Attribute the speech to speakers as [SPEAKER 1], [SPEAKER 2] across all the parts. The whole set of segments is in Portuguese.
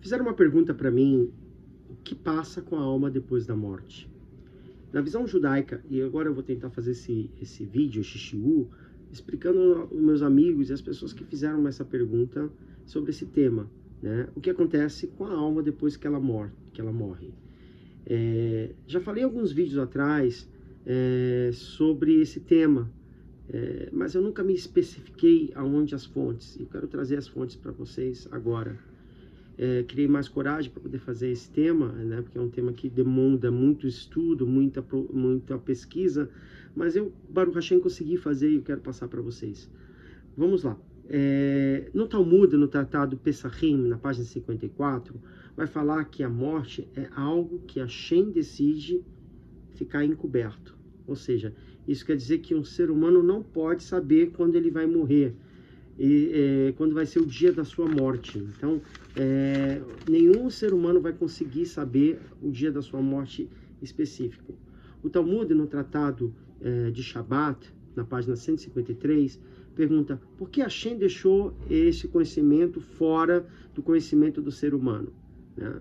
[SPEAKER 1] Fizeram uma pergunta para mim: o que passa com a alma depois da morte? Na visão judaica, e agora eu vou tentar fazer esse vídeo, esse shiur, explicando aos meus amigos e as pessoas que fizeram essa pergunta sobre esse tema, né? O que acontece com a alma depois que ela morre. Já falei alguns vídeos atrás sobre esse tema, mas eu nunca me especifiquei aonde as fontes. Eu quero trazer as fontes para vocês agora. Criei mais coragem para poder fazer esse tema, né, porque é um tema que demanda muito estudo, muita pesquisa, mas eu, Baruch Hashem, consegui fazer e eu quero passar para vocês. Vamos lá. No Talmud, no Tratado Pesachim, na página 54, vai falar que a morte é algo que Hashem decide ficar encoberto. Ou seja, isso quer dizer que um ser humano não pode saber quando ele vai morrer, quando vai ser o dia da sua morte. Então, nenhum ser humano vai conseguir saber o dia da sua morte específico. O Talmud, no Tratado de Shabat, na página 153, pergunta: por que Hashem deixou esse conhecimento fora do conhecimento do ser humano? Né?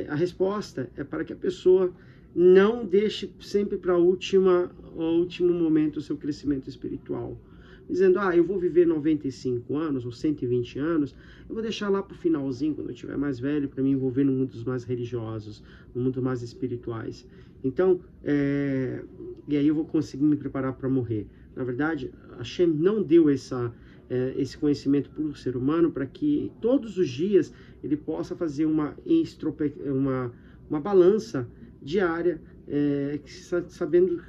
[SPEAKER 1] A resposta é para que a pessoa não deixe sempre para o último momento o seu crescimento espiritual. Dizendo, eu vou viver 95 anos ou 120 anos, eu vou deixar lá para o finalzinho, quando eu estiver mais velho, para me envolver no mundo dos mais religiosos, no mundo mais espirituais. Então, e aí eu vou conseguir me preparar para morrer. Na verdade, Hashem não deu esse conhecimento para o ser humano para que todos os dias ele possa fazer uma balança diária, sabendo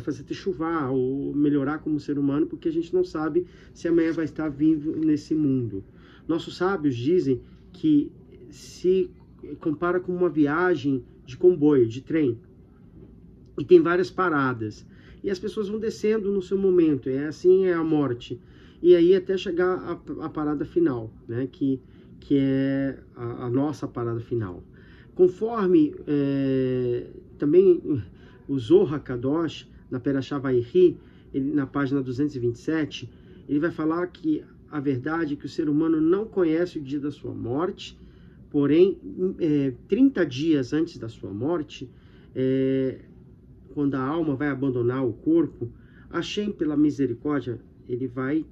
[SPEAKER 1] fazer techuvá ou melhorar como ser humano, porque a gente não sabe se amanhã vai estar vivo nesse mundo. Nossos sábios dizem que se compara com uma viagem de comboio, de trem, e tem várias paradas, e as pessoas vão descendo no seu momento, assim é a morte, e aí até chegar à parada final, né, que é a nossa parada final. Conforme também o Zohar Kadosh, na Perashá Vayikri, na página 227, ele vai falar que a verdade é que o ser humano não conhece o dia da sua morte, porém, 30 dias antes da sua morte, quando a alma vai abandonar o corpo, Hashem, pela misericórdia, ele vai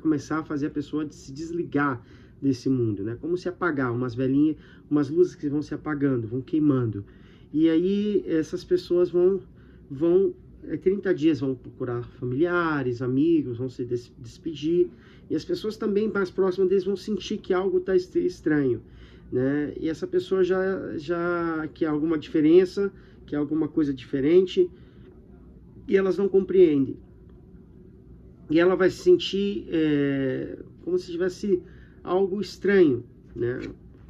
[SPEAKER 1] começar a fazer a pessoa se desligar desse mundo, né? Como se apagar umas velhinhas, umas luzes que vão se apagando, vão queimando. E aí essas pessoas vão 30 dias vão procurar familiares, amigos, vão se despedir, e as pessoas também mais próximas deles vão sentir que algo está estranho, né? E essa pessoa já quer alguma diferença, quer alguma coisa diferente, e elas não compreendem. E ela vai se sentir como se tivesse algo estranho, né?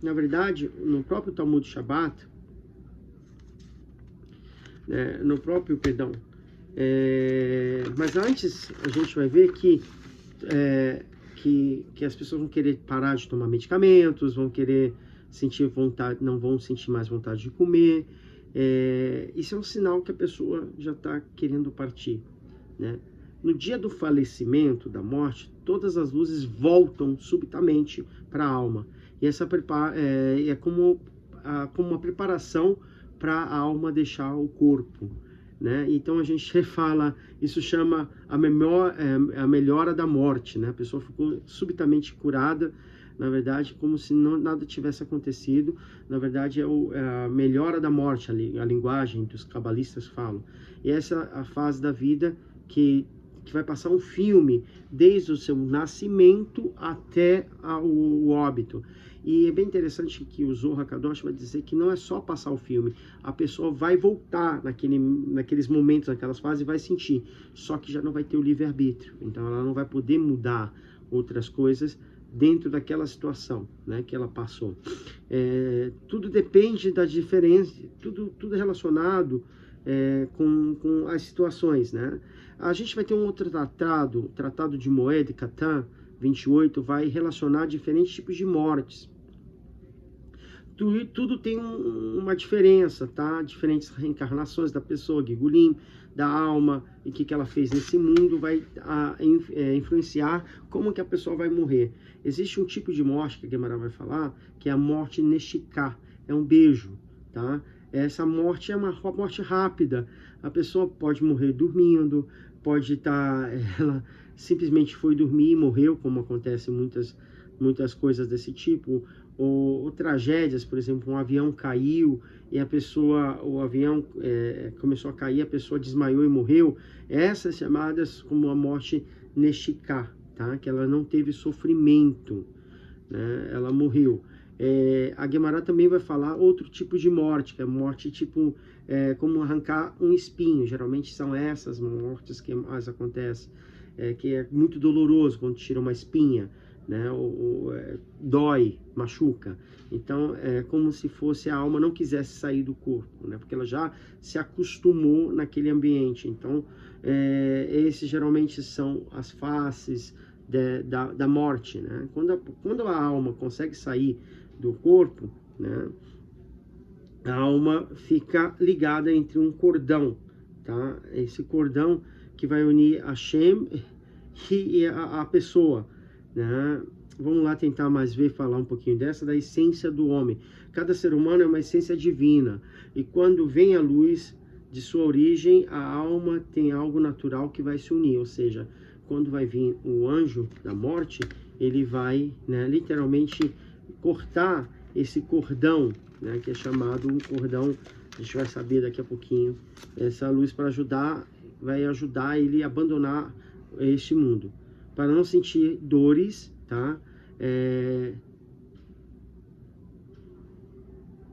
[SPEAKER 1] Na verdade, no próprio Talmud Shabat, mas antes a gente vai ver que as pessoas vão querer parar de tomar medicamentos, vão querer sentir vontade, não vão sentir mais vontade de comer. Isso é um sinal que a pessoa já está querendo partir, né? No dia do falecimento, da morte, todas as luzes voltam subitamente para a alma. E essa é como uma preparação para a alma deixar o corpo, né? Então a gente fala, isso chama a melhora da morte, né? A pessoa ficou subitamente curada, na verdade, como se nada tivesse acontecido. Na verdade, é a melhora da morte, a linguagem dos cabalistas falam. E essa é a fase da vida que vai passar um filme desde o seu nascimento até o óbito. E é bem interessante que o Zohar Kadosh vai dizer que não é só passar o filme, a pessoa vai voltar naqueles momentos, naquelas fases, e vai sentir, só que já não vai ter o livre-arbítrio, então ela não vai poder mudar outras coisas dentro daquela situação, né, que ela passou. Tudo depende da diferença, tudo relacionado com as situações, né? A gente vai ter um outro tratado de Moed Katan 28, vai relacionar diferentes tipos de mortes. tudo tem uma diferença, tá? Diferentes reencarnações da pessoa, Gigulim, da alma, e o que ela fez nesse mundo vai influenciar como que a pessoa vai morrer. Existe um tipo de morte que a Guimarães vai falar, que é a morte Neshika, é um beijo, tá? Essa morte é uma morte rápida, a pessoa pode morrer dormindo, pode estar, ela simplesmente foi dormir e morreu, como acontece muitas coisas desse tipo, ou tragédias, por exemplo, um avião caiu e o avião começou a cair, a pessoa desmaiou e morreu. Essas chamadas como a morte Neshika, tá? Que ela não teve sofrimento, né? Ela morreu. A Guimarães também vai falar outro tipo de morte, que é morte tipo como arrancar um espinho. Geralmente são essas mortes que mais acontecem, que é muito doloroso quando tira uma espinha, né? Dói, machuca. Então é como se fosse a alma não quisesse sair do corpo, né? Porque ela já se acostumou naquele ambiente. Então esses geralmente são as faces da morte, né? Quando a alma consegue sair do corpo, né, a alma fica ligada entre um cordão, tá? Esse cordão que vai unir a Shem e a pessoa, né? Vamos lá tentar falar um pouquinho da essência do homem. Cada ser humano é uma essência divina, e quando vem a luz de sua origem, a alma tem algo natural que vai se unir, ou seja, quando vai vir o anjo da morte, ele vai, né, literalmente cortar esse cordão, né, que é chamado um cordão, a gente vai saber daqui a pouquinho, essa luz vai ajudar ele a abandonar este mundo, para não sentir dores, tá?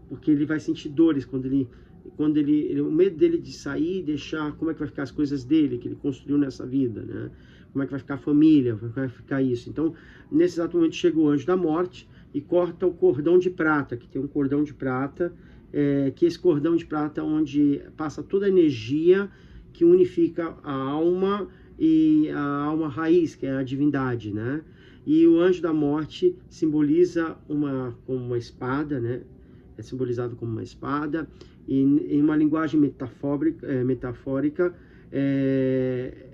[SPEAKER 1] Porque ele vai sentir dores quando o medo dele de sair e deixar, como é que vai ficar as coisas dele, que ele construiu nessa vida, né? Como é que vai ficar a família, como é que vai ficar isso. Então, nesse exato momento chega o anjo da morte e corta o cordão de prata, que tem um cordão de prata, que esse cordão de prata onde passa toda a energia que unifica a alma e a alma raiz, que é a divindade, né? E o anjo da morte simboliza uma espada, né? É simbolizado como uma espada, e em uma linguagem metafórica,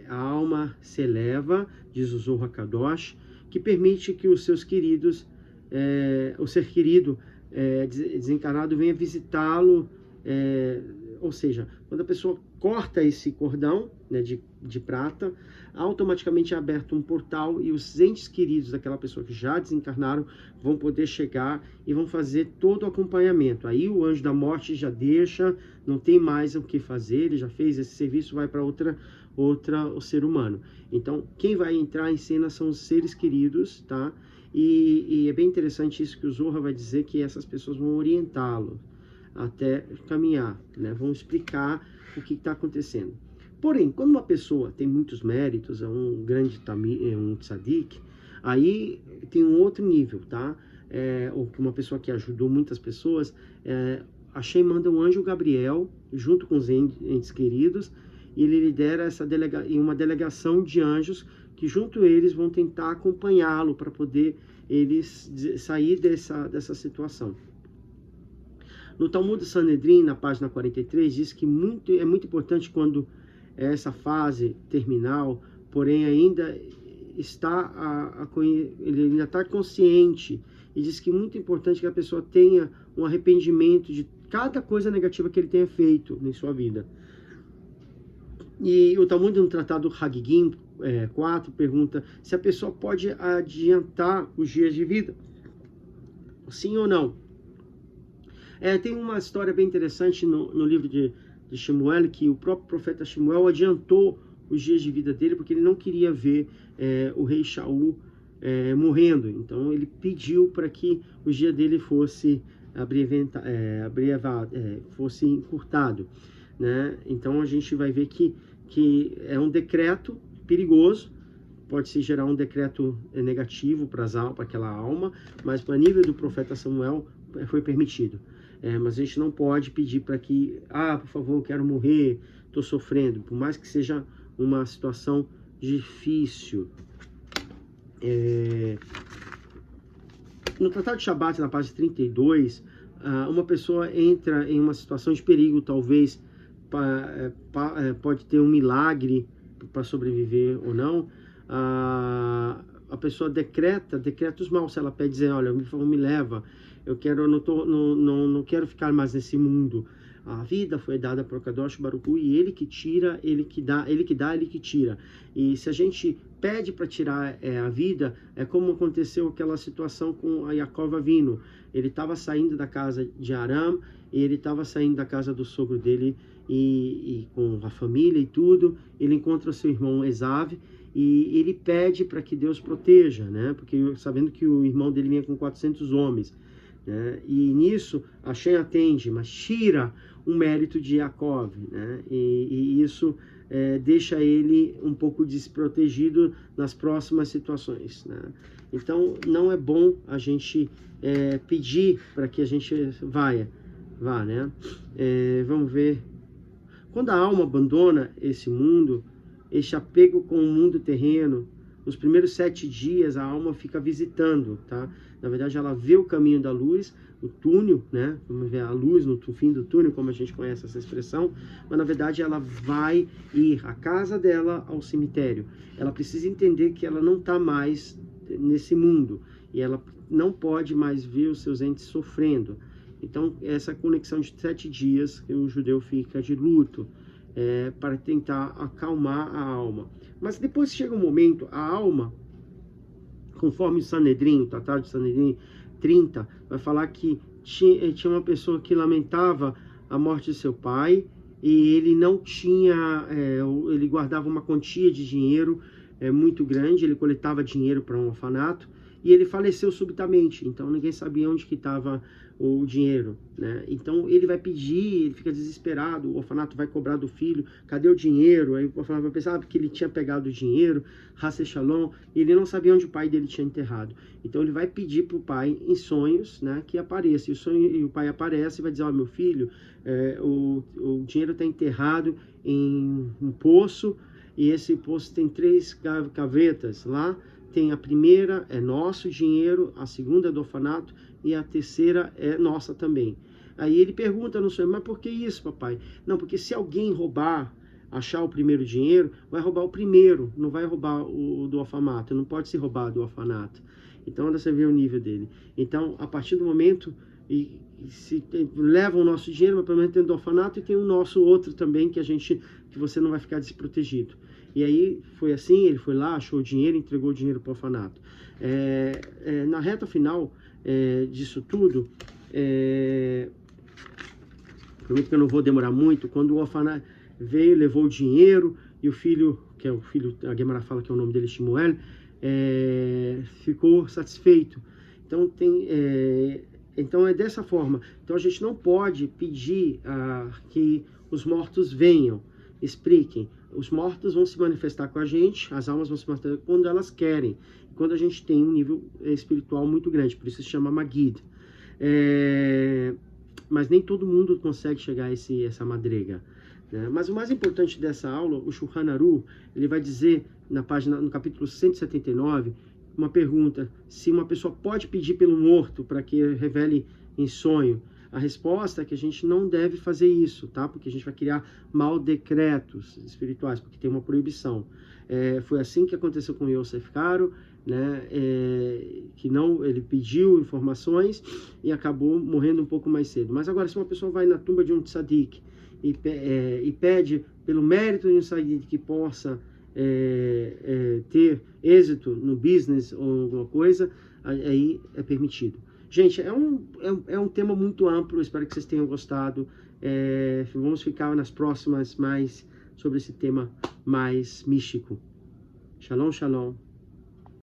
[SPEAKER 1] a alma se eleva, diz o Zohar Kadosh, que permite que os seus queridos, o ser querido desencarnado venha visitá-lo, ou seja, quando a pessoa corta esse cordão, né, de prata, automaticamente é aberto um portal e os entes queridos daquela pessoa que já desencarnaram vão poder chegar e vão fazer todo o acompanhamento. Aí o anjo da morte já deixa, não tem mais o que fazer, ele já fez esse serviço, vai para o ser humano. Então, quem vai entrar em cena são os seres queridos, tá? E é bem interessante isso que o Zohar vai dizer, que essas pessoas vão orientá-lo até caminhar, né? Vão explicar o que está acontecendo. Porém, quando uma pessoa tem muitos méritos, é um grande um tzadik, aí tem um outro nível, tá? Ou uma pessoa que ajudou muitas pessoas, a Hashem manda o anjo Gabriel, junto com os entes queridos, e ele lidera uma delegação de anjos que junto a eles vão tentar acompanhá-lo para poder eles sair dessa situação. No Talmud Sanedrin, na página 43, diz que é muito importante quando essa fase terminal, porém ainda ele ainda está consciente, e diz que é muito importante que a pessoa tenha um arrependimento de cada coisa negativa que ele tenha feito em sua vida. E o Talmud, no Tratado Hagigim 4, pergunta se a pessoa pode adiantar os dias de vida, sim ou não. Tem uma história bem interessante no livro de Shemuel, que o próprio profeta Shemuel adiantou os dias de vida dele, porque ele não queria ver o rei Shaul morrendo. Então ele pediu para que o dia dele fosse fosse encurtado, né? Então a gente vai ver que é um decreto perigoso, pode se gerar um decreto negativo para aquela alma, mas para nível do profeta Samuel foi permitido. Mas a gente não pode pedir para que, por favor, eu quero morrer, estou sofrendo, por mais que seja uma situação difícil. No Tratado de Shabbat, na página 32, uma pessoa entra em uma situação de perigo, talvez pode ter um milagre para sobreviver ou não, a pessoa decreta os maus. Se ela pede, dizer, olha, me leva, eu não quero ficar mais nesse mundo. A vida foi dada por Kadosh Baruch Hu, e ele que tira, ele que dá, ele que tira. E se a gente pede para tirar a vida, é como aconteceu aquela situação com a Yaakov Avinu. Ele estava saindo da casa de Aram, e ele estava saindo da casa do sogro dele, e com a família e tudo. Ele encontra o seu irmão Esav, e ele pede para que Deus proteja, né? Porque sabendo que o irmão dele vinha com 400 homens. Né? E nisso Hashem atende, mas tira um mérito de Yaakov, né? E isso deixa ele um pouco desprotegido nas próximas situações, né? Então não é bom a gente pedir para que a gente vá, né? Vamos ver. Quando a alma abandona esse mundo, esse apego com o mundo terreno, nos primeiros 7 dias a alma fica visitando, tá? Na verdade ela vê o caminho da luz, o túnel, né? Vamos ver a luz no fim do túnel, como a gente conhece essa expressão, mas na verdade ela vai ir à casa dela ao cemitério. Ela precisa entender que ela não está mais nesse mundo, e ela não pode mais ver os seus entes sofrendo. Então essa conexão de 7 dias que o judeu fica de luto, para tentar acalmar a alma. Mas depois chega um momento, a alma, conforme o Sanedrim, o Tratado de Sanedrim 30, vai falar que tinha uma pessoa que lamentava a morte de seu pai, e ele não tinha, ele guardava uma quantia de dinheiro muito grande, ele coletava dinheiro para um orfanato, e ele faleceu subitamente, então ninguém sabia onde que estava o dinheiro, né? Então ele vai pedir, ele fica desesperado, o orfanato vai cobrar do filho, cadê o dinheiro? Aí o orfanato vai pensar que ele tinha pegado o dinheiro, Hasse Shalom, e ele não sabia onde o pai dele tinha enterrado. Então ele vai pedir para o pai em sonhos, né, que apareça, e o pai aparece e vai dizer, ó, meu filho, o dinheiro está enterrado em um poço, e esse poço tem 3 gavetas lá. Tem a primeira, é nosso dinheiro, a segunda é do orfanato, e a terceira é nossa também. Aí ele pergunta no sonho, mas por que isso, papai? Não, porque se alguém roubar, achar o primeiro dinheiro, vai roubar o primeiro, não vai roubar o do orfanato, não pode se roubar do orfanato. Então, você vê o nível dele. Então, a partir do momento, levam o nosso dinheiro, mas pelo menos tem do orfanato, e tem o nosso outro também, que você não vai ficar desprotegido. E aí foi assim, ele foi lá, achou o dinheiro, entregou o dinheiro para o orfanato. Na reta final disso tudo, prometo que eu não vou demorar muito, quando o orfanato veio, levou o dinheiro, e o filho, que é o filho, a Gemara fala que é o nome dele, Shmuel, ficou satisfeito. Então é dessa forma. Então a gente não pode pedir que os mortos venham, expliquem. Os mortos vão se manifestar com a gente, as almas vão se manifestar quando elas querem, quando a gente tem um nível espiritual muito grande, por isso se chama Magid. Mas nem todo mundo consegue chegar a essa madrega, né? Mas o mais importante dessa aula, o Shulchan Aruch, ele vai dizer no capítulo 179, uma pergunta, se uma pessoa pode pedir pelo morto para que revele em sonho. A resposta é que a gente não deve fazer isso, tá? Porque a gente vai criar mal decretos espirituais, porque tem uma proibição. Foi assim que aconteceu com Yosef Karo, né? Ele pediu informações e acabou morrendo um pouco mais cedo. Mas agora, se uma pessoa vai na tumba de um tzadik e pede pelo mérito de um tzadik que possa ter êxito no business ou alguma coisa, aí é permitido. Gente, é um tema muito amplo, espero que vocês tenham gostado. Vamos ficar nas próximas mais sobre esse tema mais místico. Shalom, shalom.